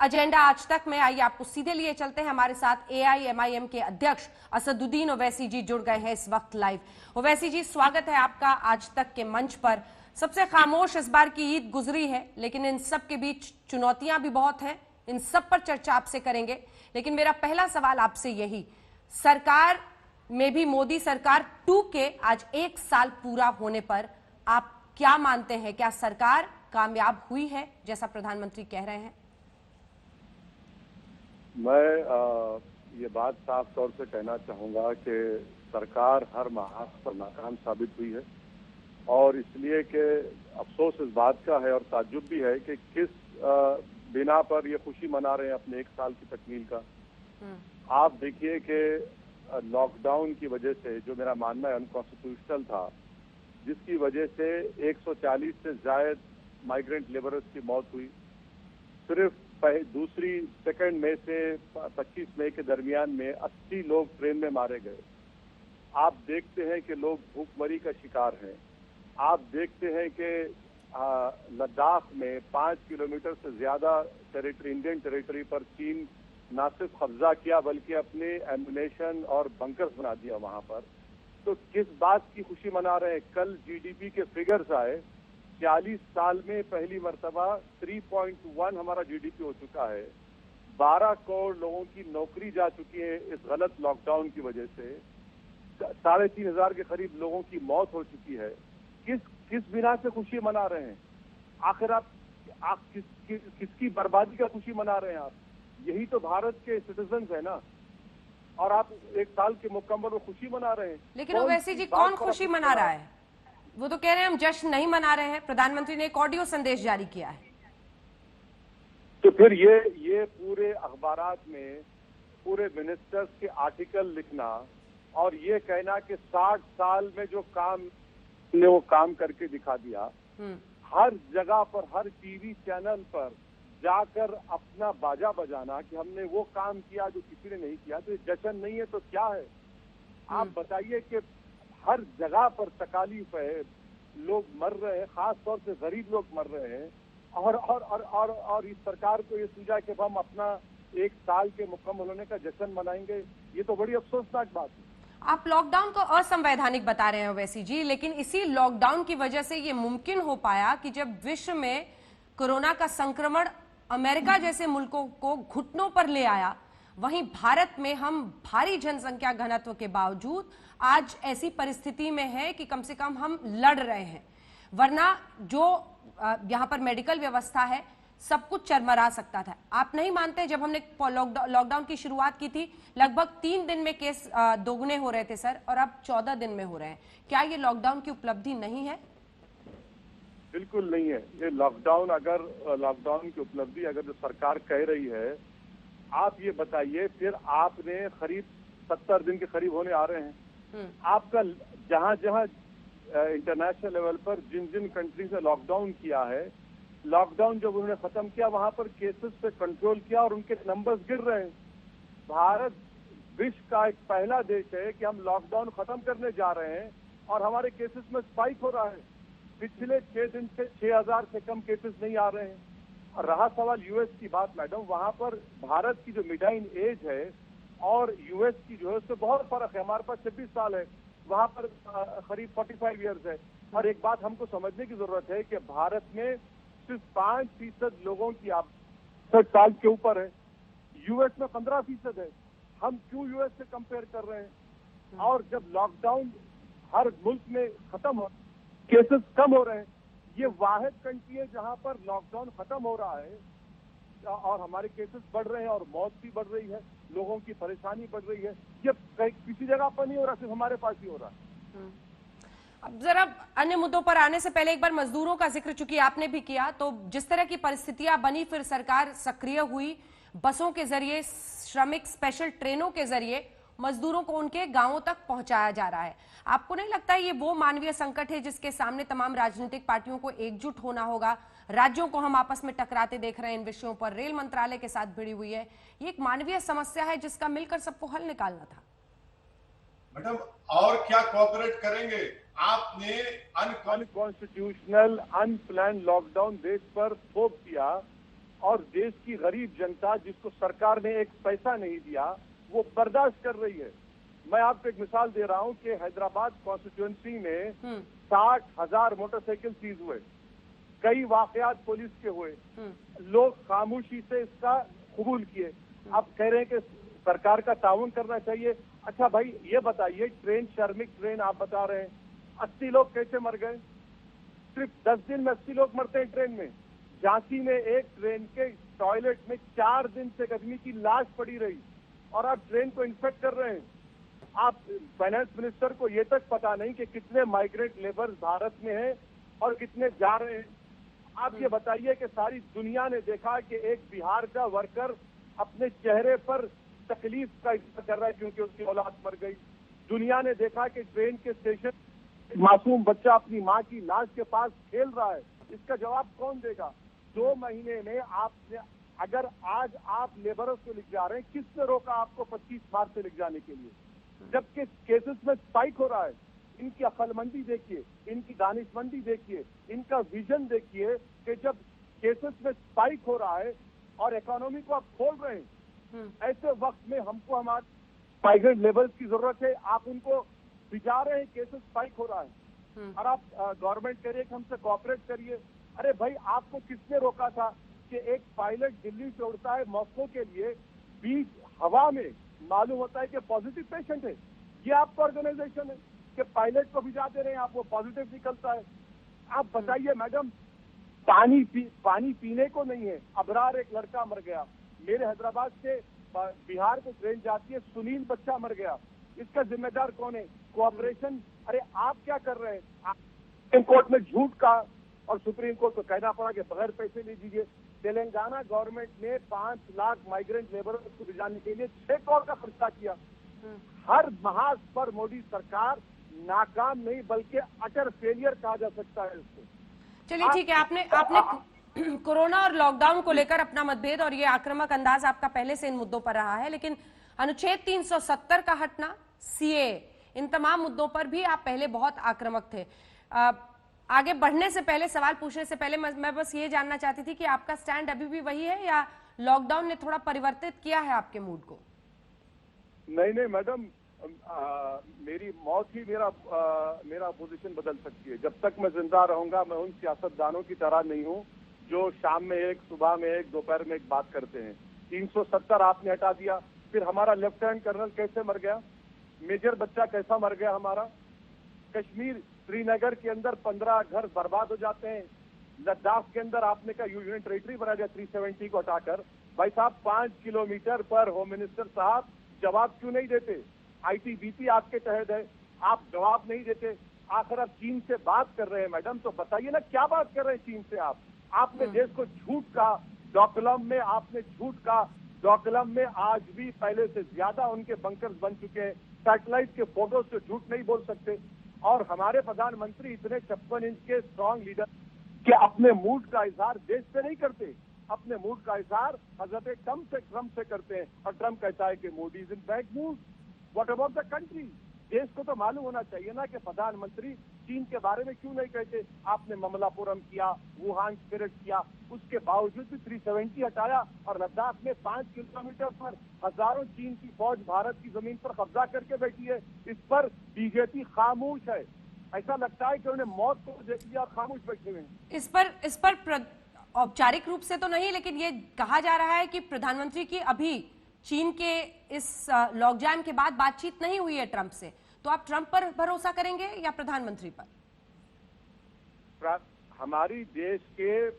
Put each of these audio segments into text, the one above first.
Agenda आज तक में। आइए आपको सीधे लिए चलते हैं। हमारे साथ एआईएमआईएम के अध्यक्ष असदुद्दीन ओवैसी जी जुड़ गए हैं इस वक्त लाइव। ओवैसी जी, स्वागत है आपका आज तक के मंच पर। सबसे खामोश इस बार की ईद गुजरी है, लेकिन इन सब के बीच चुनौतियां भी बहुत हैं। इन सब पर चर्चा आपसे करेंगे, लेकिन मेरा पहला सवाल आपसे यही, सरकार में भी मोदी सरकार 2 के आज 1 साल पूरा होने पर आप क्या मानते हैं? क्या सरकार कामयाब हुई है जैसा प्रधानमंत्री कह रहे हैं? मैं ये बात साफ तौर से कहना चाहूंगा कि सरकार हर महाज पर नाकाम साबित हुई है, और इसलिए कि अफसोस इस बात का है और ताज्जुब भी है कि किस बिना पर ये खुशी मना रहे हैं अपने 1 साल की तकमील का। आप देखिए कि लॉकडाउन की वजह से, जो मेरा मानना है अनकॉन्स्टिट्यूशनल था, जिसकी वजह से 140 से ज्यादा माइग्रेंट लेबरर्स की मौत हुई। सिर्फ सेकंड मई से 25 मई के दरमियान में 80 लोग ट्रेन में मारे गए। आप देखते हैं कि लोग भूखमरी का शिकार हैं। आप देखते हैं कि लद्दाख में 5 किलोमीटर से ज्यादा टेरिटरी, इंडियन टेरिटरी पर चीन न सिर्फ कब्जा किया बल्कि अपने एम्युनेशन और बंकर्स बना दिया वहां पर। तो किस बात की खुशी मना रहे हैं? कल जीडीपी के फिगर्स आए, 40 साल में पहली मर्तबा 3.1 हमारा जीडीपी हो चुका है। 12 करोड़ लोगों की नौकरी जा चुकी है इस गलत लॉकडाउन की वजह से। 3,500 के करीब लोगों की मौत हो चुकी है। किस बिना से खुशी मना रहे हैं? आखिर आप किसकी बर्बादी का खुशी मना रहे हैं? आप यही तो भारत के सिटीजन्स है ना, और आप 1 साल के मुकम्मल में खुशी मना रहे हैं। लेकिन ओवैसी जी, कौन खुशी मना रहा है? वो तो कह रहे हैं हम जश्न नहीं मना रहे हैं। प्रधानमंत्री ने एक ऑडियो संदेश जारी किया है। तो फिर ये पूरे अखबारात में पूरे मिनिस्टर्स के आर्टिकल लिखना और ये कहना कि 60 साल में जो काम ने वो काम करके दिखा दिया, हर जगह पर, हर टीवी चैनल पर जाकर अपना बाजा बजाना कि हमने वो काम किया जो किसी ने नहीं किया, तो ये जश्न नहीं है तो क्या है? आप बताइए कि हर जगह पर तकालीफ है, लोग मर रहे हैं, खास तौर से गरीब लोग मर रहे हैं, और इस सरकार को ये सूझा कि हम अपना 1 साल के मुकम्मल होने का जश्न मनाएंगे। ये तो बड़ी अफसोसनाक बात है। आप लॉकडाउन को असंवैधानिक बता रहे हैं ओवैसी जी, लेकिन इसी लॉकडाउन की वजह से ये मुमकिन हो पाया कि जब विश्व में कोरोना का संक्रमण अमेरिका जैसे मुल्कों को घुटनों पर ले आया, वहीं भारत में हम भारी जनसंख्या घनत्व के बावजूद आज ऐसी परिस्थिति में है कि कम से कम हम लड़ रहे हैं। वरना जो यहाँ पर मेडिकल व्यवस्था है, सब कुछ चरमरा सकता था। आप नहीं मानते? जब हमने लॉकडाउन की शुरुआत की थी, लगभग 3 दिन में केस दोगुने हो रहे थे सर, और अब 14 दिन में हो रहे हैं। क्या ये लॉकडाउन की उपलब्धि नहीं है? बिल्कुल नहीं है। ये लॉकडाउन की उपलब्धि अगर जो सरकार कह रही है, आप ये बताइए, फिर आपने करीब 70 दिन के करीब होने आ रहे हैं। आपका जहां जहां इंटरनेशनल लेवल पर जिन कंट्रीज ने लॉकडाउन किया है, लॉकडाउन जब उन्होंने खत्म किया, वहां पर केसेस पे कंट्रोल किया और उनके नंबर्स गिर रहे हैं। भारत विश्व का एक पहला देश है कि हम लॉकडाउन खत्म करने जा रहे हैं और हमारे केसेस में स्पाइक हो रहा है। पिछले 6 दिन से 6,000 से कम केसेस नहीं आ रहे हैं। और रहा सवाल यूएस की बात, मैडम, वहां पर भारत की जो मिडाइन एज है और यूएस की जो है उसमें बहुत फर्क है। हमारे पास 26 साल है, वहां पर करीब 45 ईयर्स है। और एक बात हमको समझने की जरूरत है कि भारत में सिर्फ 5% लोगों की 60 साल के ऊपर है, यूएस में 15% है। हम क्यों यूएस से कंपेयर कर रहे हैं? और जब लॉकडाउन हर मुल्क में खत्म हो, केसेस कम हो रहे हैं, ये वाहिद कंट्री है जहां पर लॉकडाउन खत्म हो रहा है और हमारे केसेस बढ़ रहे हैं और मौत भी बढ़ रही है, लोगों की परेशानी बढ़ रही है। ये किसी जगह पर नहीं हो रहा, सिर्फ हमारे पास ही हो रहा है। अब जरा अन्य मुद्दों पर आने से पहले एक बार मजदूरों का जिक्र चूंकि आपने भी किया, तो जिस तरह की परिस्थितियां बनी, फिर सरकार सक्रिय हुई, बसों के जरिए, श्रमिक स्पेशल ट्रेनों के जरिए मजदूरों को उनके गांवों तक पहुंचाया जा रहा है। आपको नहीं लगता ये वो मानवीय संकट है जिसके सामने तमाम राजनीतिक पार्टियों को एकजुट होना होगा? राज्यों को हम आपस में टकराते देख रहे हैं इन विषयों पर, रेल मंत्रालय के साथ भिड़ी हुई है। ये एक मानवीय समस्या है जिसका मिलकर सबको हल निकालना था। मैडम, और क्या कोऑपरेट करेंगे? आपने अनकॉन्स्टिट्यूशनल अनप्लान लॉकडाउन देश पर थोप दिया और देश की गरीब जनता जिसको सरकार ने एक पैसा नहीं दिया वो बर्दाश्त कर रही है। मैं आपको एक मिसाल दे रहा हूं कि हैदराबाद कॉन्स्टिट्यूएंसी में 60,000 मोटरसाइकिल सीज हुए, कई वाकयात पुलिस के हुए, लोग खामोशी से इसका कबूल किए। आप कह रहे हैं कि सरकार का ताउन करना चाहिए। अच्छा भाई ये बताइए, ट्रेन श्रमिक ट्रेन आप बता रहे हैं, 80 लोग कैसे मर गए? सिर्फ 10 दिन में 80 लोग मरते हैं ट्रेन में। झांसी में एक ट्रेन के टॉयलेट में 4 दिन से एक आदमी की लाश पड़ी रही और आप ट्रेन को इंस्पेक्ट कर रहे हैं। आप फाइनेंस मिनिस्टर को ये तक पता नहीं कि कितने माइग्रेंट लेबर्स भारत में हैं और कितने जा रहे हैं। आप ये बताइए कि सारी दुनिया ने देखा कि एक बिहार का वर्कर अपने चेहरे पर तकलीफ का इज़हार कर रहा है क्योंकि उसकी औलाद मर गई। दुनिया ने देखा कि ट्रेन के स्टेशन मासूम बच्चा अपनी मां की लाश के पास खेल रहा है। इसका जवाब कौन देगा? 2 महीने में आपने, अगर आज आप लेबरों को लिख जा रहे हैं, किसने रोका आपको 25 मार्च से लिख जाने के लिए? जबकि केसेस में स्पाइक हो रहा है। इनकी अक्लमंदी देखिए, इनकी दानिशमंदी देखिए, इनका विजन देखिए कि जब केसेस में स्पाइक हो रहा है और इकोनॉमी को आप खोल रहे हैं, ऐसे वक्त में हमको हमारे माइग्रेंट लेबर्स की जरूरत है। आप उनको भिजा रहे हैं, केसेस स्पाइक हो रहा है और आप गवर्नमेंट कह रही है कि हमसे कोऑपरेट करिए। अरे भाई, आपको किसने रोका था कि एक पायलट दिल्ली से उड़ता है मॉस्को के लिए, बीच हवा में मालूम होता है कि पॉजिटिव पेशेंट है। ये आपका ऑर्गेनाइजेशन है कि पायलट को भिजा दे रहे हैं आप, वो पॉजिटिव निकलता है। आप बताइए मैडम, पानी पीने को नहीं है। अबरार एक लड़का मर गया, मेरे हैदराबाद से बिहार को ट्रेन जाती है, सुनील बच्चा मर गया। इसका जिम्मेदार कौन है? कोऑपरेशन। अरे आप क्या कर रहे हैं? सुप्रीम कोर्ट में झूठ का, और सुप्रीम कोर्ट को कहना पड़ा कि बगैर पैसे ले दीजिए। तेलंगाना गवर्नमेंट ने 5 लाख माइग्रेंट लेबरों को भिजाने के लिए 6 करोड़ का खर्चा किया। हर महाज पर मोदी सरकार नाकाम नहीं बल्कि अटर फेलियर कहा जा सकता है इसको। चलिए ठीक है, आपने कोरोना और लॉकडाउन को लेकर अपना मतभेद और ये आक्रामक अंदाज आपका पहले से इन मुद्दों पर रहा है, लेकिन अनुच्छेद 370 का हटना, सीए, इन तमाम मुद्दों पर भी आप पहले बहुत आक्रामक थे। आगे बढ़ने से पहले, सवाल पूछने से पहले मैं बस ये जानना चाहती थी कि आपका स्टैंड अभी भी वही है या लॉकडाउन ने थोड़ा परिवर्तित किया है आपके मूड को? नहीं मैडम, मेरी मौत ही मेरा पोजीशन बदल सकती है। जब तक मैं जिंदा रहूंगा, मैं उन सियासतदानों की तरह नहीं हूं जो शाम में एक, सुबह में एक, दोपहर में एक बात करते हैं। 370 आपने हटा दिया, फिर हमारा लेफ्टिनेंट कर्नल कैसे मर गया, मेजर बच्चा कैसा मर गया हमारा, कश्मीर श्रीनगर के अंदर 15 घर बर्बाद हो जाते हैं, लद्दाख के अंदर आपने कहा यूनियन टेरिटरी बना दिया 370 को हटाकर। भाई साहब, 5 किलोमीटर पर होम मिनिस्टर साहब जवाब क्यों नहीं देते? आईटीबीपी आपके तहत है, आप जवाब नहीं देते। आखिर आप चीन से बात कर रहे हैं मैडम, तो बताइए ना क्या बात कर रहे हैं चीन से आप? आपने देश को झूठ का, डोकलम में आपने झूठ का, डोकलम में आज भी पहले से ज्यादा उनके बंकर्स बन चुके हैं। सैटेलाइट के फोटो से झूठ नहीं बोल सकते। और हमारे प्रधानमंत्री इतने 56 इंच के स्ट्रॉन्ग लीडर कि अपने मूड का इजहार देश से नहीं करते, अपने मूड का इजहार हजरत ट्रम्प से करते हैं। और ट्रम्प कहता है कि Modi is in bad mood. What about the country? देश को तो मालूम होना चाहिए ना कि प्रधानमंत्री चीन के बारे में क्यों नहीं कहते। आपने ममलापुरम किया, वुहान स्पिरिट किया, उसके बावजूद भी 370 हटाया और लद्दाख में 5 किलोमीटर पर हजारों चीन की फौज भारत की जमीन पर कब्जा करके बैठी है। इस पर बीजेपी खामोश है। ऐसा लगता है कि उन्होंने मौत को देख लिया और खामोश बैठे हुए हैं। इस पर औपचारिक रूप से तो नहीं, लेकिन ये कहा जा रहा है कि प्रधानमंत्री की अभी चीन के इस लॉकडाउन के बाद बातचीत नहीं हुई है ट्रंप से। तो आप ट्रंप पर भरोसा करेंगे या प्रधानमंत्री पर? हमारी देश के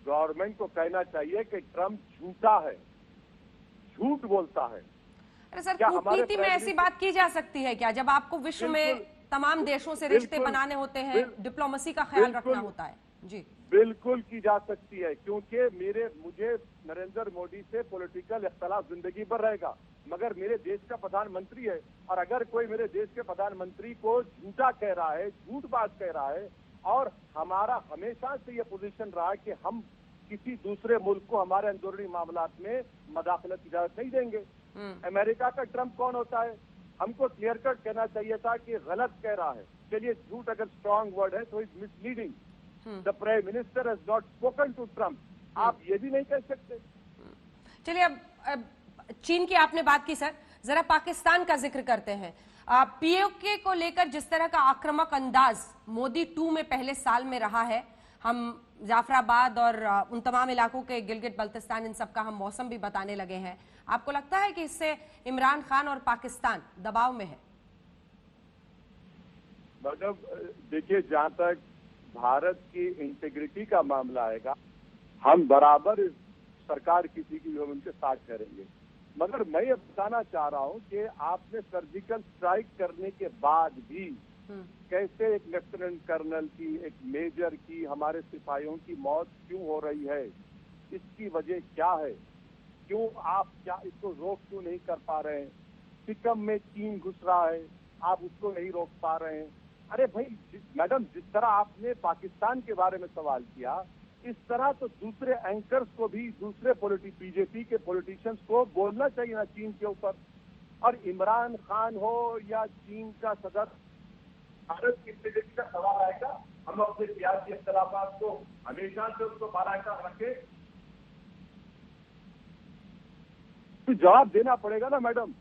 गवर्नमेंट को कहना चाहिए कि ट्रंप झूठा है, झूठ बोलता है। अरे सर, कूटनीति में ऐसी बात की जा सकती है क्या, जब आपको विश्व में तमाम देशों से रिश्ते बनाने होते हैं, डिप्लोमेसी का ख्याल रखना होता है? जी बिल्कुल की जा सकती है, क्योंकि मुझे नरेंद्र मोदी से पॉलिटिकल इख्तलाफ जिंदगी भर रहेगा, मगर मेरे देश का प्रधानमंत्री है। और अगर कोई मेरे देश के प्रधानमंत्री को झूठा कह रहा है, झूठ बात कह रहा है, और हमारा हमेशा से ये पोजीशन रहा है कि हम किसी दूसरे मुल्क को हमारे अंदरूनी मामलात में मदाखलत की इजाजत नहीं देंगे। अमेरिका का ट्रंप कौन होता है? हमको क्लियर कट कहना चाहिए था कि गलत कह रहा है। चलिए, झूठ अगर स्ट्रॉन्ग वर्ड है तो is misleading. The Prime Minister has not spoken to Trump. आप ये भी नहीं कह सकते। चलिए अब चीन की आपने बात की सर, जरा पाकिस्तान का जिक्र करते हैं। पीओके को लेकर जिस तरह का आक्रामक अंदाज मोदी 2 में पहले साल में रहा है, हम जाफराबाद और उन तमाम इलाकों के गिलगित बल्तिस्तान इन सब का हम मौसम भी बताने लगे हैं, आपको लगता है कि इससे इमरान खान और पाकिस्तान दबाव में है? मतलब देखिए, जहां तक भारत की इंटीग्रिटी का मामला आएगा, हम बराबर इस सरकार किसी की भी हम उनके साथ करेंगे। मगर मैं ये बताना चाह रहा हूं कि आपने सर्जिकल स्ट्राइक करने के बाद भी कैसे एक लेफ्टिनेंट कर्नल की, एक मेजर की, हमारे सिपाहियों की मौत क्यों हो रही है, इसकी वजह क्या है? क्यों आप क्या इसको रोक क्यों नहीं कर पा रहे हैं? सिक्किम में चीन घुस रहा है, आप उसको नहीं रोक पा रहे हैं। अरे भाई मैडम, जिस तरह आपने पाकिस्तान के बारे में सवाल किया, इस तरह तो दूसरे एंकर्स को भी, दूसरे बीजेपी के पॉलिटिशियंस को बोलना चाहिए ना चीन के ऊपर। और इमरान खान हो या चीन का सदर, भारत की इंटीग्रिटी का सवाल आएगा, हम अपने सियासी इख्तिलाफात को हमेशा से उसको बाराकर रखे, तो जवाब देना पड़ेगा ना मैडम।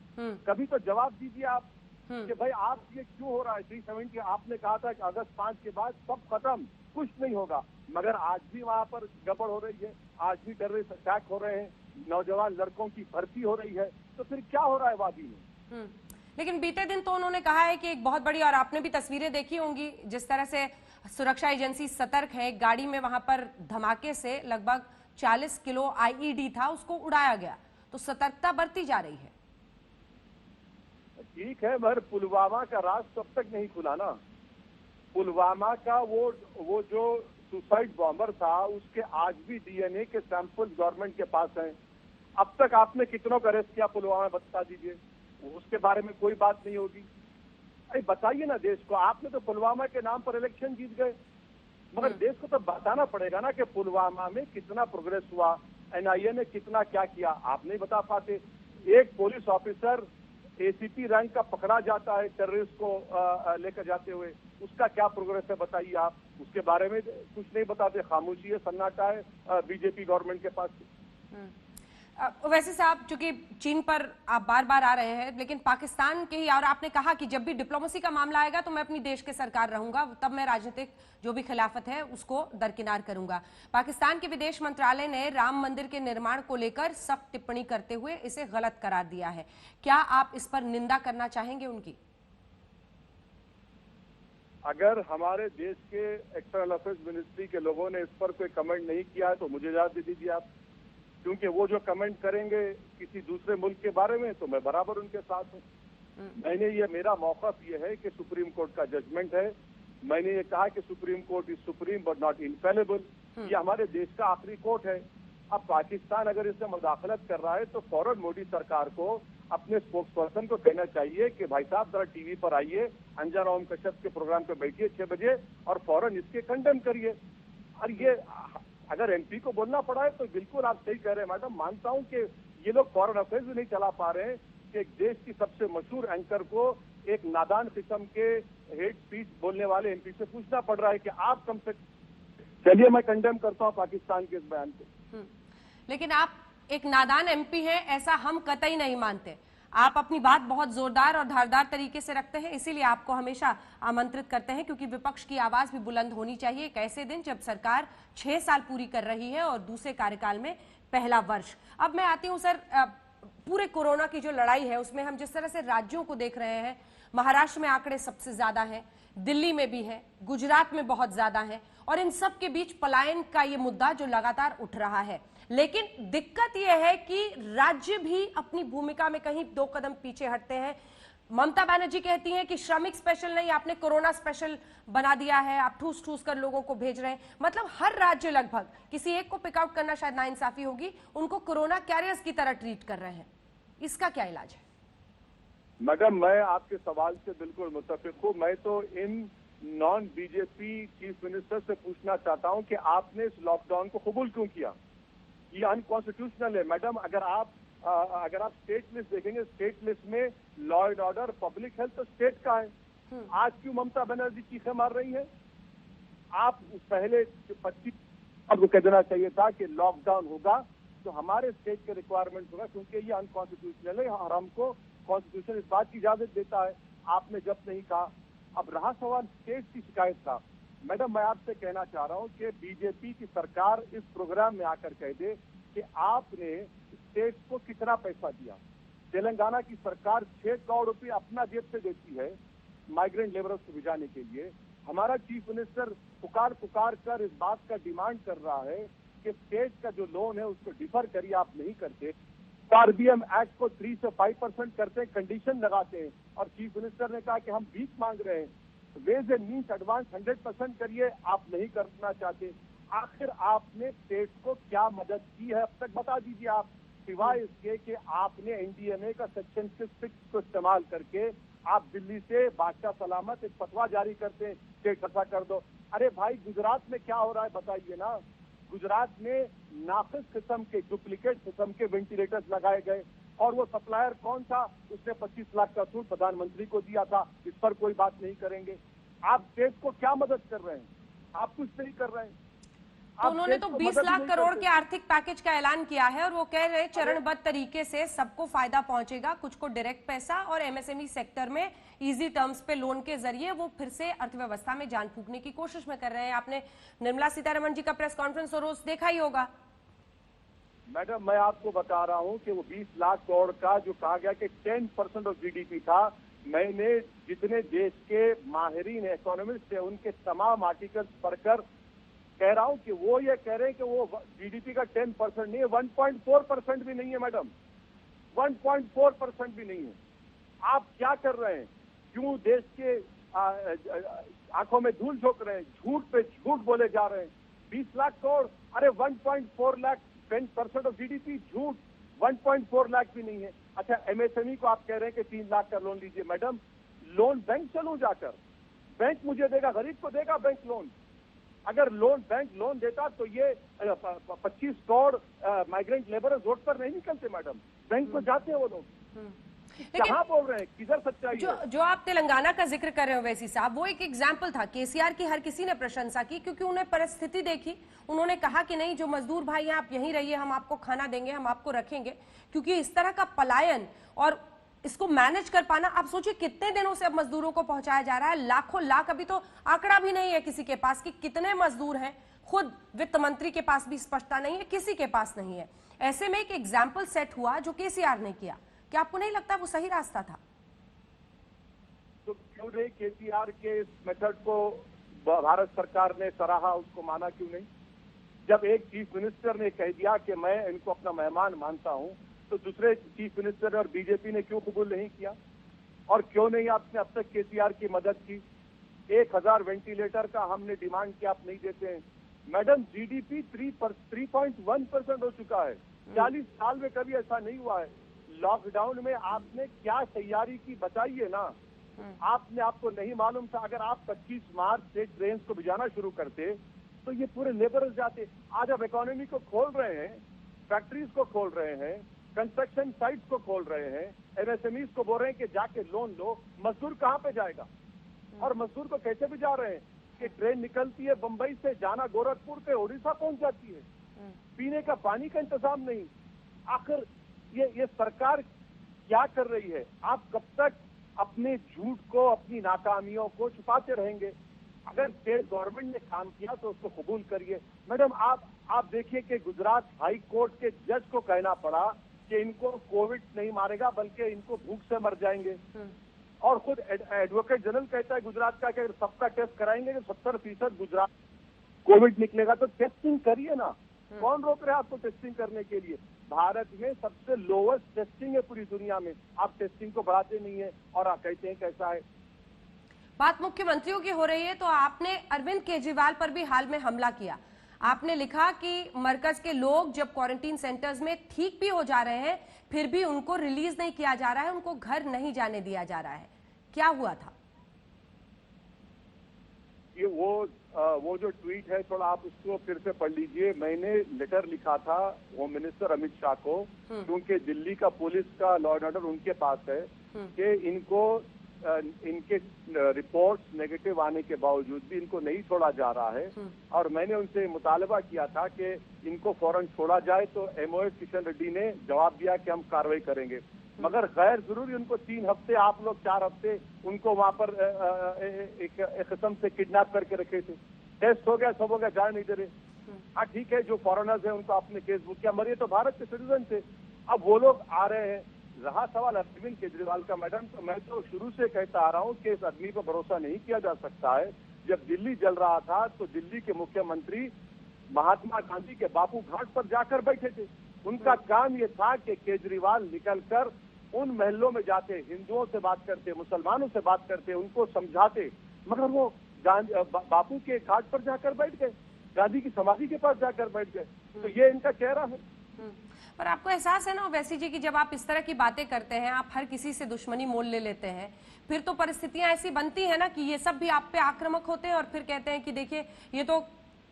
कभी तो जवाब दीजिए आप कि भाई आप ये क्यों हो रहा है। 370 आपने कहा था कि अगस्त 5 के बाद सब खत्म, कुछ नहीं होगा, मगर आज भी वहां पर गड़बड़ हो रही है, आज भी टेररिस्ट अटैक हो रहे हैं, नौजवान लड़कों की भर्ती हो रही है, तो फिर क्या हो रहा है वादी में? लेकिन बीते दिन तो उन्होंने कहा है कि एक बहुत बड़ी, और आपने भी तस्वीरें देखी होंगी जिस तरह से सुरक्षा एजेंसी सतर्क है, गाड़ी में वहां पर धमाके से लगभग 40 किलो आईईडी था, उसको उड़ाया गया, तो सतर्कता बरती जा रही है। ठीक है, मगर पुलवामा का राज तब तक नहीं खुला ना। पुलवामा का वो जो सुसाइड बॉम्बर था, उसके आज भी डीएनए के सैंपल गवर्नमेंट के पास हैं। अब तक आपने कितनों को अरेस्ट किया पुलवामा, बता दीजिए, उसके बारे में कोई बात नहीं होगी। अरे बताइए ना देश को, आपने तो पुलवामा के नाम पर इलेक्शन जीत गए, मगर देश को तो बताना पड़ेगा ना कि पुलवामा में कितना प्रोग्रेस हुआ, एनआईए ने कितना क्या किया, आप नहीं बता पाते। एक पुलिस ऑफिसर एसीपी रैंक का पकड़ा जाता है टेररिस्ट को लेकर जाते हुए, उसका क्या प्रोग्रेस है बताइए आप। उसके बारे में कुछ नहीं बताते, खामोशी है, सन्नाटा है बीजेपी गवर्नमेंट के पास। वैसे साहब, चूंकि चीन पर आप बार बार आ रहे हैं, लेकिन पाकिस्तान के ही, और आपने कहा कि जब भी डिप्लोमेसी का मामला आएगा तो मैं अपनी देश के सरकार रहूंगा, तब मैं राजनीतिक जो भी खिलाफत है उसको दरकिनार करूंगा। पाकिस्तान के विदेश मंत्रालय ने राम मंदिर के निर्माण को लेकर सख्त टिप्पणी करते हुए इसे गलत करार दिया है। क्या आप इस पर निंदा करना चाहेंगे उनकी? अगर हमारे देश के एक्सटर्नल अफेयर्स मिनिस्ट्री के लोगों ने इस पर कोई कमेंट नहीं किया है तो मुझे इजाजत दे दीजिए आप, क्योंकि वो जो कमेंट करेंगे किसी दूसरे मुल्क के बारे में तो मैं बराबर उनके साथ हूँ। मैंने ये, मेरा मौक़िफ़ ये है कि सुप्रीम कोर्ट का जजमेंट है, मैंने ये कहा कि supreme court is supreme but not infallible, ये हमारे देश का आखिरी कोर्ट है। अब पाकिस्तान अगर इसमें मुदाखलत कर रहा है तो फौरन मोदी सरकार को अपने स्पोक्स पर्सन को कहना चाहिए कि भाई साहब जरा टीवी पर आइए, अंजना ओम कश्यप के प्रोग्राम पे बैठिए 6 बजे और फौरन इसके कंडेम करिए। और ये अगर एमपी को बोलना पड़ा है तो बिल्कुल आप सही कह रहे हैं मैडम, मानता हूं कि ये लोग फॉरेन अफेयर्स भी नहीं चला पा रहे हैं कि एक देश की सबसे मशहूर एंकर को एक नादान किस्म के हेट स्पीच बोलने वाले एमपी से पूछना पड़ रहा है कि आप कम से। चलिए मैं कंडेम करता हूं पाकिस्तान के इस बयान को, लेकिन आप एक नादान एमपी हैं ऐसा हम कतई नहीं मानते। आप अपनी बात बहुत जोरदार और धारदार तरीके से रखते हैं, इसीलिए आपको हमेशा आमंत्रित करते हैं, क्योंकि विपक्ष की आवाज भी बुलंद होनी चाहिए एक ऐसे दिन जब सरकार 6 साल पूरी कर रही है और दूसरे कार्यकाल में पहला वर्ष। अब मैं आती हूं सर, पूरे कोरोना की जो लड़ाई है उसमें हम जिस तरह से राज्यों को देख रहे हैं, महाराष्ट्र में आंकड़े सबसे ज्यादा हैं, दिल्ली में भी है, गुजरात में बहुत ज्यादा है, और इन सब के बीच पलायन का ये मुद्दा जो लगातार उठ रहा है। लेकिन दिक्कत यह है कि राज्य भी अपनी भूमिका में कहीं 2 कदम पीछे हटते हैं। ममता बनर्जी कहती हैं कि श्रमिक स्पेशल नहीं, आपने कोरोना स्पेशल बना दिया है, आप ठूस ठूस कर लोगों को भेज रहे हैं। मतलब हर राज्य लगभग, किसी एक को पिकआउट करना शायद नाइंसाफी होगी, उनको कोरोना कैरियर्स की तरह ट्रीट कर रहे हैं। इसका क्या इलाज है? मैडम मैं आपके सवाल से बिल्कुल मुत्तफिक हूँ। मैं तो in non BJP chief minister से पूछना चाहता हूँ कि आपने इस लॉकडाउन को कबूल क्यों किया? ये अनकॉन्स्टिट्यूशनल है मैडम। अगर आप स्टेट लिस्ट देखेंगे, स्टेट लिस्ट में law and order, public health तो स्टेट का है। आज क्यों ममता बनर्जी चीखें मार रही है? आप पहले 25 आपको कह देना चाहिए था कि लॉकडाउन होगा तो हमारे स्टेट के रिक्वायरमेंट होगा, क्योंकि ये अनकॉन्स्टिट्यूशनल है और हमको कॉन्स्टिट्यूशन इस बात की इजाजत देता है। आपने जब नहीं कहा। अब रहा सवाल स्टेट की शिकायत का, मैडम मैं आपसे कहना चाह रहा हूं कि बीजेपी की सरकार इस प्रोग्राम में आकर कह दे कि आपने स्टेट को कितना पैसा दिया। तेलंगाना की सरकार 6 करोड़ रुपए अपना जेब से देती है माइग्रेंट लेबरर्स को भिजाने के लिए। हमारा चीफ मिनिस्टर पुकार कर इस बात का डिमांड कर रहा है कि स्टेट का जो लोन है उसको डिफर करिए, आप नहीं करते। आरबीएम एक्ट को 3 से 5% करते हैं, कंडीशन लगाते हैं, और चीफ मिनिस्टर ने कहा कि हम 20 मांग रहे हैं। वेज एंड मीन्स एडवांस 100% करिए, आप नहीं करना चाहते। आखिर आपने स्टेट को क्या मदद की है अब तक, बता दीजिए आप, सिवाय इसके कि आपने एनडीएमए का सेक्शन 6 को इस्तेमाल करके आप दिल्ली से बादशाह सलामत एक फतवा जारी करते हैं, स्टेट ऐसा कर दो। अरे भाई गुजरात में क्या हो रहा है बताइए ना। गुजरात में नाकिस किस्म के, डुप्लीकेट किस्म के वेंटिलेटर्स लगाए गए, और वो सप्लायर कौन था, उसने 25 लाख का सूट प्रधानमंत्री को दिया था। इस पर कोई बात नहीं करेंगे। आप स्टेट को क्या मदद कर रहे हैं? आप कुछ नहीं कर रहे हैं। तो उन्होंने तो 20 लाख करोड़ के आर्थिक पैकेज का ऐलान किया है और वो कह रहे हैं चरणबद्ध तरीके से सबको फायदा पहुंचेगा, कुछ को डायरेक्ट पैसा और एमएसएमई सेक्टर में इजी टर्म्स पे लोन के जरिए वो फिर से अर्थव्यवस्था में जान फूंकने की कोशिश में कर रहे हैं। आपने निर्मला सीतारमण जी का प्रेस कॉन्फ्रेंस रोज देखा ही होगा। मैडम मैं आपको बता रहा हूं कि वो 20 लाख करोड़ का जो कहा गया कि 10% ऑफ जीडीपी था, मैंने जितने देश के माहिरीन इकोनॉमिस्ट थे उनके तमाम आर्टिकल्स पढ़कर कह रहा हूं कि वो ये कह रहे हैं कि वो जीडीपी का 10% नहीं है, 1.4% भी नहीं है मैडम, 1.4% भी नहीं है। आप क्या कर रहे हैं? क्यों देश के आंखों में धूल झोंक रहे हैं? झूठ पे झूठ बोले जा रहे हैं। 20 लाख करोड़, अरे 1.4 लाख, 10% ऑफ जीडीपी, झूठ। 1.4 लाख भी नहीं है। अच्छा एमएसएमई को आप कह रहे हैं कि 3 लाख का लोन लीजिए। मैडम लोन बैंक चलूं जाकर, बैंक मुझे देगा, गरीब को देगा बैंक लोन। अगर बैंक लोन देता तो ये 25 करोड़ माइग्रेंट लेबर रोड पर नहीं निकलते मैडम, बैंक में जाते हैं वो लोग। कहाँ बोल रहे हैं, किधर सच्चाई है? जो आप तेलंगाना का जिक्र कर रहे हो वैसी साहब, वो एक एग्जाम्पल था। केसीआर की हर किसी ने प्रशंसा की क्योंकि उन्हें परिस्थिति देखी। उन्होंने कहा कि नहीं जो मजदूर भाई हैं आप यहीं रहिए, हम आपको खाना देंगे, हम आपको रखेंगे। क्योंकि इस तरह का पलायन और इसको मैनेज कर पाना, आप सोचिए कितने दिनों से अब मजदूरों को पहुंचाया जा रहा है, लाखों लाख, अभी तो आंकड़ा भी नहीं है किसी के पास कि कितने मजदूर हैं। खुद वित्त मंत्री के पास भी स्पष्टता नहीं है, किसी के पास नहीं है। ऐसे में एक एग्जाम्पल सेट हुआ जो केसीआर ने किया। क्या आपको नहीं लगता वो सही रास्ता था? तो क्यों नहीं केसीआर के इस मेथड को भारत सरकार ने सराहा, उसको माना क्यों नहीं? जब एक चीफ मिनिस्टर ने कह दिया कि मैं इनको अपना मेहमान मानता हूं, तो दूसरे चीफ मिनिस्टर और बीजेपी ने क्यों कबूल नहीं किया? और क्यों नहीं आपने अब तक केसीआर की मदद की? 1000 वेंटिलेटर का हमने डिमांड किया, आप नहीं देते हैं। मैडम जीडीपी 3.1% हो चुका है। 40 साल में कभी ऐसा नहीं हुआ है। लॉकडाउन में आपने क्या तैयारी की बताइए ना। आपको नहीं मालूम था? अगर आप 25 मार्च से ट्रेन को भिजाना शुरू करते तो ये पूरे लेबर जाते। आज आप इकोनॉमी को खोल रहे हैं, फैक्ट्रीज को खोल रहे हैं, कंस्ट्रक्शन साइट्स को खोल रहे हैं, एमएसएमईज को बोल रहे हैं कि जाके लोन लो। मजदूर कहाँ पे जाएगा? और मजदूर को कैसे भी जा रहे हैं कि ट्रेन निकलती है बंबई से, जाना गोरखपुर से उड़ीसा पहुंच जाती है, पीने का पानी का इंतजाम नहीं। आखिर ये सरकार क्या कर रही है? आप कब तक अपने झूठ को, अपनी नाकामियों को छुपाते रहेंगे? अगर स्टेट गवर्नमेंट ने काम किया तो उसको कबूल करिए। मैडम आप देखिए कि गुजरात हाई कोर्ट के जज को कहना पड़ा कि इनको कोविड नहीं मारेगा बल्कि इनको भूख से मर जाएंगे। और खुद एडवोकेट जनरल कहता है गुजरात का कि अगर सबका टेस्ट कराएंगे तो 70% गुजरात कोविड निकलेगा। तो टेस्टिंग करिए ना, कौन रोक रहा है आपको टेस्टिंग करने के लिए? भारत में सबसे लोवेस्ट टेस्टिंग है पूरी दुनिया में, आप टेस्टिंग को बढ़ाते नहीं है और आप कहते हैं कैसा है। बात मुख्यमंत्रियों की हो रही है तो आपने अरविंद केजरीवाल पर भी हाल में हमला किया। आपने लिखा कि मरकज के लोग जब क्वारंटीन सेंटर्स में ठीक भी हो जा रहे हैं फिर भी उनको रिलीज नहीं किया जा रहा है, उनको घर नहीं जाने दिया जा रहा है। क्या हुआ था? ये वो जो ट्वीट है थोड़ा आप उसको फिर से पढ़ लीजिए। मैंने लेटर लिखा था होम मिनिस्टर अमित शाह को, क्योंकि दिल्ली का पुलिस का लॉ एंड ऑर्डर उनके पास है, कि इनको इनके रिपोर्ट्स नेगेटिव आने के बावजूद भी इनको नहीं छोड़ा जा रहा है। और मैंने उनसे मुतालबा किया था कि इनको फौरन छोड़ा जाए, तो एमओएस किशन रेड्डी ने जवाब दिया कि हम कार्रवाई करेंगे। मगर गैर जरूरी उनको 3 हफ्ते, आप लोग 4 हफ्ते उनको वहां पर एक किस्म से किडनैप करके रखे थे। टेस्ट हो गया, सब हो गया, जाने नहीं दे रहे। हाँ ठीक है, जो फॉरेनर्स हैं उनको आपने केस बुक किया, मगर ये तो भारत के सिटीजन थे। अब वो लोग आ रहे हैं। रहा सवाल अरविंद केजरीवाल का, मैडम, तो मैं तो शुरू से कहता आ रहा हूँ कि इस आदमी पर भरोसा नहीं किया जा सकता है। जब दिल्ली जल रहा था तो दिल्ली के मुख्यमंत्री महात्मा गांधी के बापू घाट पर जाकर बैठे थे। उनका काम ये था कि केजरीवाल निकलकर उन महलों में जाते, हिंदुओं से बात करते, मुसलमानों से बात करते, उनको समझाते, मगर वो बापू के घाट पर जाकर बैठ गए, गांधी की समाधि के पास जाकर बैठ गए। तो ये इनका चेहरा है। पर आपको एहसास है ना ओवैसी जी की जब आप इस तरह की बातें करते हैं, आप हर किसी से दुश्मनी मोल ले लेते हैं, फिर तो परिस्थितियां ऐसी बनती है ना कि ये सब भी आप पे आक्रामक होते हैं और फिर कहते हैं कि देखिए ये तो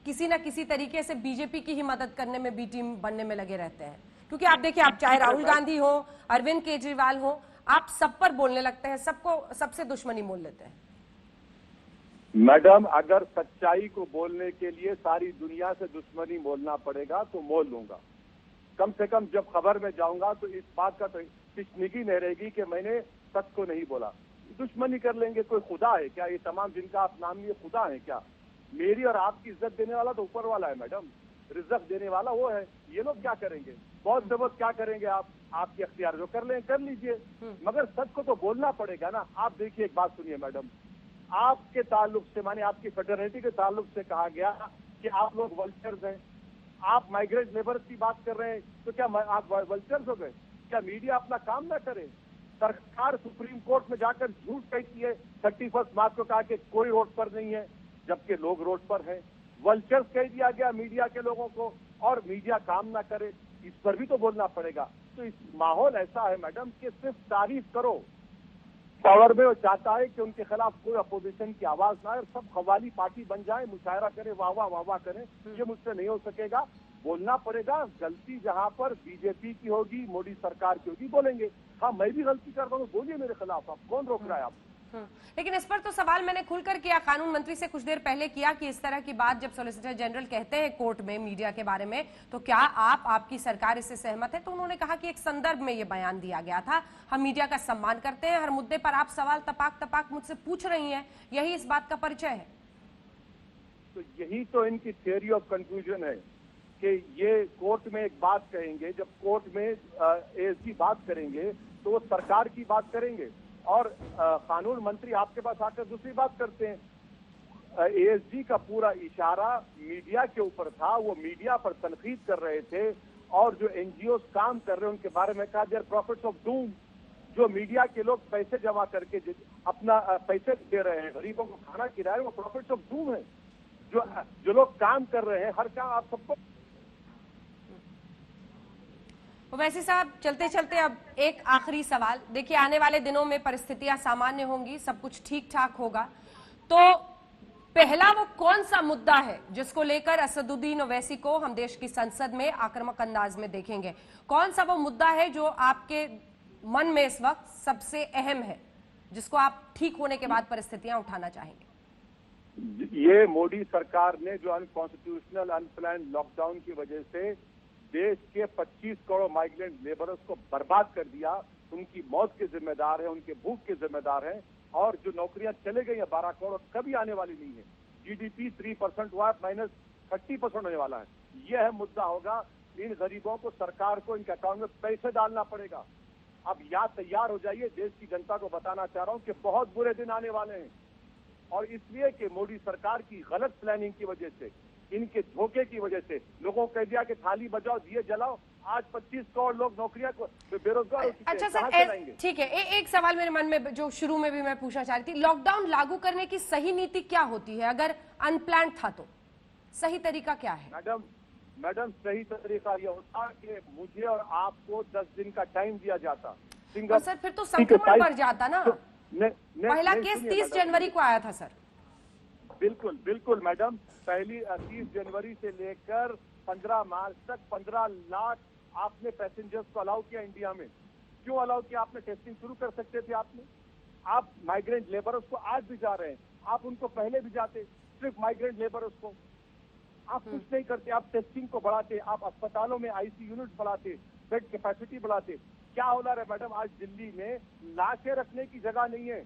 किसी ना किसी तरीके से बीजेपी की ही मदद करने में, बी टीम बनने में लगे रहते हैं। क्योंकि आप देखिए, आप चाहे राहुल गांधी हो, अरविंद केजरीवाल हो, आप सब पर बोलने लगते हैं, सबको, सबसे दुश्मनी मोल लेते हैं। मैडम, अगर सच्चाई को बोलने के लिए सारी दुनिया से दुश्मनी मोलना पड़ेगा तो मोल लूंगा। कम से कम जब खबर में जाऊंगा तो इस बात का तशनीगी नहीं रहेगी कि मैंने सच को नहीं बोला। दुश्मनी कर लेंगे, कोई खुदा है क्या? ये तमाम जिनका आप नाम लिए खुदा है क्या? मेरी और आपकी इज्जत देने वाला तो ऊपर वाला है मैडम, रिजक देने वाला वो है। ये लोग क्या करेंगे? बहुत से बहुत क्या करेंगे? आपके अख्तियार जो कर लें कर लीजिए, मगर सच को तो बोलना पड़ेगा ना। आप देखिए, एक बात सुनिए मैडम, आपके ताल्लुक से, माने आपकी फेडरलिटी के ताल्लुक से कहा गया कि आप लोग वल्चर्स हैं। आप माइग्रेंट लेबर की बात कर रहे हैं, तो क्या आप वल्चर्स हो गए? क्या मीडिया अपना काम ना करे? सरकार सुप्रीम कोर्ट में जाकर झूठ कहती है, 31 मार्च को कहा कि कोई रोड पर नहीं है, जबकि लोग रोड पर हैं। वल्चर्स कह दिया गया मीडिया के लोगों को, और मीडिया काम ना करे, इस पर भी तो बोलना पड़ेगा। तो इस माहौल ऐसा है मैडम कि सिर्फ तारीफ करो, पावर में वो चाहता है कि उनके खिलाफ कोई अपोजिशन की आवाज ना आए और सब कव्वाली पार्टी बन जाए, मुशायरा करे, वाह वाह वाह वाह करें। ये मुझसे नहीं हो सकेगा, बोलना पड़ेगा। गलती जहां पर बीजेपी की होगी, मोदी सरकार की होगी, बोलेंगे। हाँ, मैं भी गलती कर रहा हूँ, बोलिए मेरे खिलाफ, आप कौन रोक रहा है? आप लेकिन इस पर तो सवाल मैंने खुलकर किया, कानून मंत्री से कुछ देर पहले किया कि इस तरह की बात जब सॉलिसिटर जनरल कहते हैं कोर्ट में मीडिया के बारे में, तो क्या आपकी सरकार इससे सहमत है? तो उन्होंने कहा कि एक संदर्भ में ये बयान दिया गया था, हम मीडिया का सम्मान करते हैं, हर मुद्दे पर आप सवाल तपाक तपाक मुझसे पूछ रही हैं, यही इस बात का परिचय है। तो यही तो इनकी थियोरी ऑफ कंफ्यूजन है कि ये कोर्ट में एक बात कहेंगे, जब कोर्ट में एएसजी बात करेंगे तो वो सरकार की बात करेंगे, और कानून मंत्री आपके पास आकर दूसरी बात करते हैं। एएसजी का पूरा इशारा मीडिया के ऊपर था, वो मीडिया पर तनकीद कर रहे थे, और जो एनजीओ काम कर रहे हैं उनके बारे में कहा देयर प्रॉफिट्स ऑफ डूम। जो मीडिया के लोग पैसे जमा करके अपना पैसे दे रहे हैं, गरीबों को खाना खिला रहे हैं, वो प्रॉफिट्स ऑफ डूम है। जो लोग काम कर रहे हैं, हर काम आप सबको। वैसे साहब, चलते चलते अब एक आखिरी सवाल, देखिए आने वाले दिनों में परिस्थितियां सामान्य होंगी, सब कुछ ठीक ठाक होगा, तो पहला वो कौन सा मुद्दा है जिसको लेकर असदुद्दीन ओवैसी को हम देश की संसद में आक्रामक अंदाज में देखेंगे? कौन सा वो मुद्दा है जो आपके मन में इस वक्त सबसे अहम है, जिसको आप ठीक होने के बाद परिस्थितियां उठाना चाहेंगे? ये मोदी सरकार ने जो अनकॉन्स्टिट्यूशनल अनप्लान लॉकडाउन की वजह से देश के 25 करोड़ माइग्रेंट लेबरर्स को बर्बाद कर दिया, उनकी मौत के जिम्मेदार है, उनके भूख के जिम्मेदार हैं, और जो नौकरियां चले गई हैं 12 करोड़, कभी आने वाली नहीं है। जीडीपी 3% हुआ, -30% होने वाला है। यह है मुद्दा होगा। इन गरीबों को, सरकार को इनके अकाउंट में पैसे डालना पड़ेगा। अब या तैयार हो जाइए, देश की जनता को बताना चाह रहा हूं कि बहुत बुरे दिन आने वाले हैं, और इसलिए कि मोदी सरकार की गलत प्लानिंग की वजह से, इनके धोखे की वजह से लोगों को कह दिया कि थाली बजाओ, दिए जलाओ। आज 25 करोड़ लोग नौकरियां को बेरोजगार हो चुके हैं। अच्छा सर, ठीक है, एक सवाल मेरे मन में जो शुरू में भी मैं पूछना चाह रही थी, लॉकडाउन लागू करने की सही नीति क्या होती है? अगर अनप्लान था तो सही तरीका क्या है? मैडम सही तरीका यह होता कि मुझे और आपको 10 दिन का टाइम दिया जाता। सर फिर तो संक्रमण बढ़ जाता ना। पहला केस 30 जनवरी को आया था सर। बिल्कुल बिल्कुल मैडम, पहली 30 जनवरी से लेकर 15 मार्च तक 15 लाख आपने पैसेंजर्स को अलाउ किया इंडिया में। क्यों अलाउ किया? आपने टेस्टिंग शुरू कर सकते थे आपने। आप माइग्रेंट लेबरर्स को आज भी जा रहे हैं, आप उनको पहले भी जाते, सिर्फ माइग्रेंट लेबरर्स को आप कुछ नहीं करते। आप टेस्टिंग को बढ़ाते, आप अस्पतालों में आईसी यूनिट बढ़ाते, बेड कैपेसिटी बढ़ाते। क्या हो रहा है मैडम, आज दिल्ली में लाशें रखने की जगह नहीं है।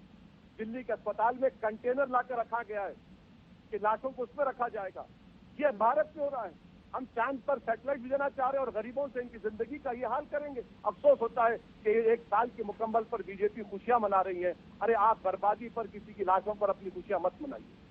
दिल्ली के अस्पताल में कंटेनर लाकर रखा गया है कि लाशों को उसमें रखा जाएगा। ये भारत में हो रहा है। हम चांद पर सैटेलाइट भेजना चाह रहे हैं और गरीबों से इनकी जिंदगी का ये हाल करेंगे। अफसोस होता है कि एक साल के मुकम्मल पर बीजेपी खुशियां मना रही है। अरे आप बर्बादी पर, किसी की लाशों पर अपनी खुशियां मत मनाइए।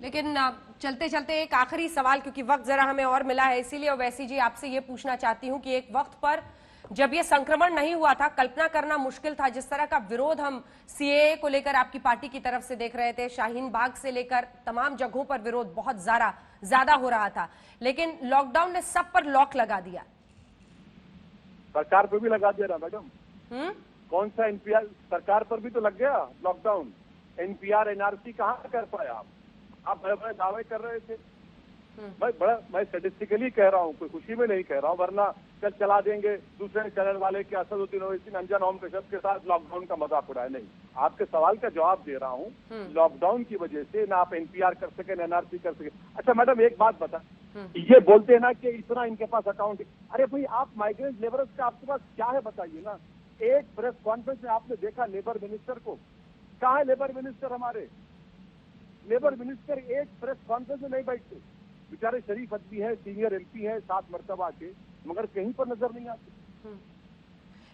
लेकिन चलते चलते एक आखिरी सवाल, क्योंकि वक्त जरा हमें और मिला है, इसीलिए ओवैसी जी आपसे ये पूछना चाहती हूं कि एक वक्त पर जब ये संक्रमण नहीं हुआ था, कल्पना करना मुश्किल था जिस तरह का विरोध हम सीएए को लेकर आपकी पार्टी की तरफ से देख रहे थे। शाहीन बाग से लेकर तमाम जगहों पर विरोध बहुत ज्यादा हो रहा था, लेकिन लॉकडाउन ने सब पर लॉक लगा दिया। सरकार पर भी लगा दिया ना मैडम। कौन सा एनपीआर, सरकार पर भी तो लग गया लॉकडाउन। एनपीआर एनआरसी कहाँ कर पाए आप बड़े बड़े दावे कर रहे थे। मैं स्टेटिस्टिकली कह रहा हूँ, कोई खुशी में नहीं कह रहा हूँ, वरना कल चला देंगे दूसरे चैनल वाले के असदुद्दीन ओवैसी, अंजन ओम कश्यप के साथ लॉकडाउन का मजाक उड़ाए। नहीं, आपके सवाल का जवाब दे रहा हूँ। लॉकडाउन की वजह से ना आप एनपीआर कर सके, ना एनआरसी कर सके। अच्छा मैडम एक बात बता, ये बोलते हैं ना कि इतना इनके पास अकाउंट, अरे भाई आप माइग्रेंट लेबरर्स का आपके पास क्या है बताइए ना। एक प्रेस कॉन्फ्रेंस में आपने देखा लेबर मिनिस्टर को? कहाँ है लेबर मिनिस्टर? हमारे लेबर मिनिस्टर एक प्रेस कॉन्फ्रेंस में नहीं बैठते। बेचारे शरीफ आदमी है, सीनियर एमपी है 7 मरतबा के, मगर कहीं पर नजर नहीं आते।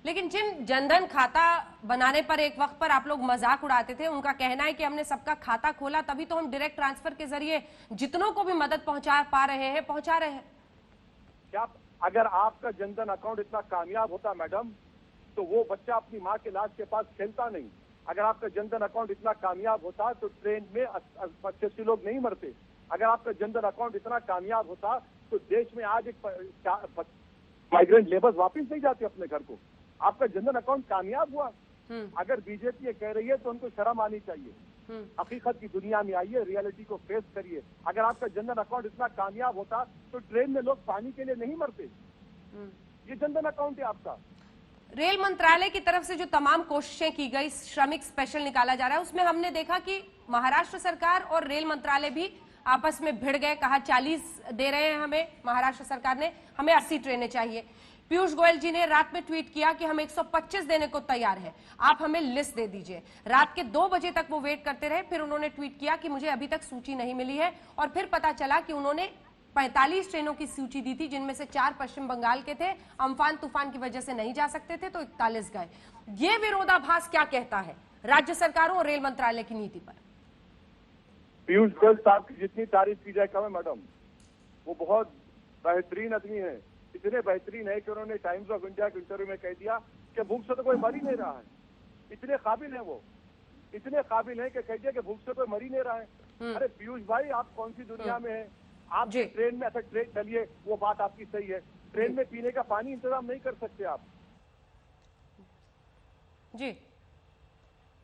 लेकिन जिन जनधन खाता बनाने पर एक वक्त पर आप लोग मजाक उड़ाते थे, उनका कहना है कि हमने सबका खाता खोला तभी तो हम डायरेक्ट ट्रांसफर के जरिए जितनों को भी मदद पहुंचा पा रहे हैं, पहुंचा रहे हैं। क्या अगर आपका जनधन अकाउंट इतना कामयाब होता मैडम, तो वो बच्चा अपनी माँ के लाश के पास खेलता नहीं। अगर आपका जनधन अकाउंट इतना कामयाब होता तो ट्रेन में 85 लोग नहीं मरते। अगर आपका जनधन अकाउंट इतना कामयाब होता तो देश में आज एक माइग्रेंट लेबर्स वापस नहीं जाते अपने घर को। आपका जनधन अकाउंट कामयाब हुआ। अगर बीजेपी ये कह रही है तो उनको शर्म आनी चाहिए। हकीकत की दुनिया में आइए, रियलिटी को फेस करिए। अगर आपका जनधन अकाउंट इतना कामयाब होता तो ट्रेन में लोग पानी के लिए नहीं मरते। ये जनधन अकाउंट है आपका। रेल मंत्रालय की तरफ से जो तमाम कोशिशें की गई, श्रमिक स्पेशल निकाला जा रहा है, उसमें हमने देखा कि महाराष्ट्र सरकार और रेल मंत्रालय भी आपस में भिड़ गए। कहा 40 दे रहे हैं हमें, महाराष्ट्र सरकार ने, हमें 80 ट्रेनें चाहिए। पीयूष गोयल जी ने रात में ट्वीट किया कि हम 125 देने को तैयार हैं, आप हमें लिस्ट दे दीजिए। रात के 2 बजे तक वो वेट करते रहे, फिर उन्होंने ट्वीट किया कि मुझे अभी तक सूची नहीं मिली है, और फिर पता चला कि उन्होंने 45 ट्रेनों की सूची दी थी, जिनमें से 4 पश्चिम बंगाल के थे। अम्फान तूफान की वजह से नहीं जा सकते थे, तो 41 गए। ये विरोधाभास क्या कहता है राज्य सरकारों और रेल मंत्रालय की नीति पर? पीयूष गोयल साहब की जितनी तारीफ की जाए कम है मैडम। वो बहुत बेहतरीन आदमी है, इतने बेहतरीन है कि उन्होंने टाइम्स ऑफ इंडिया के इंटरव्यू में कह दिया कि भूख से तो कोई मर ही नहीं रहा है। इतने काबिल है वो, इतने काबिल है कि कह दिया कि भूख से कोई मर ही नहीं रहा है। अरे पीयूष भाई, आप कौन सी दुनिया में है? आप ट्रेन में, ऐसा ट्रेन चलिए, वो बात आपकी सही है, ट्रेन में पीने का पानी इंतजाम नहीं कर सकते आप।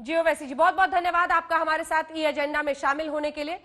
जी ओवैसी जी, बहुत बहुत धन्यवाद आपका हमारे साथ ई एजेंडा में शामिल होने के लिए।